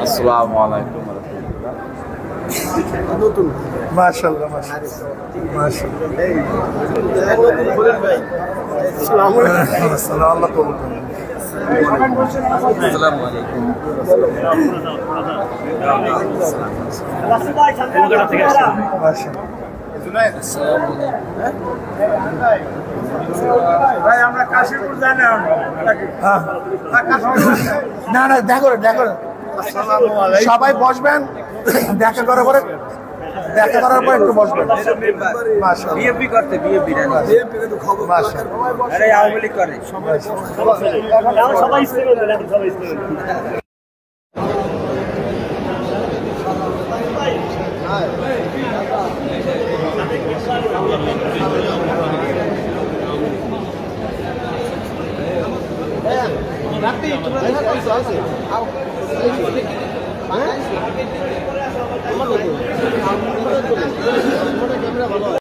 আসসালামু আলাইকুম মাশাআল্লাহ মাশাআল্লাহ আল্লাহ কবুল করুন। আসসালামু আলাইকুম না না দেখো সবাই বসবেন, দেখা করার পরে একটু বসবেন। বিএপি করতে বিএপি আরে আওয়ামী লীগ করে সবাই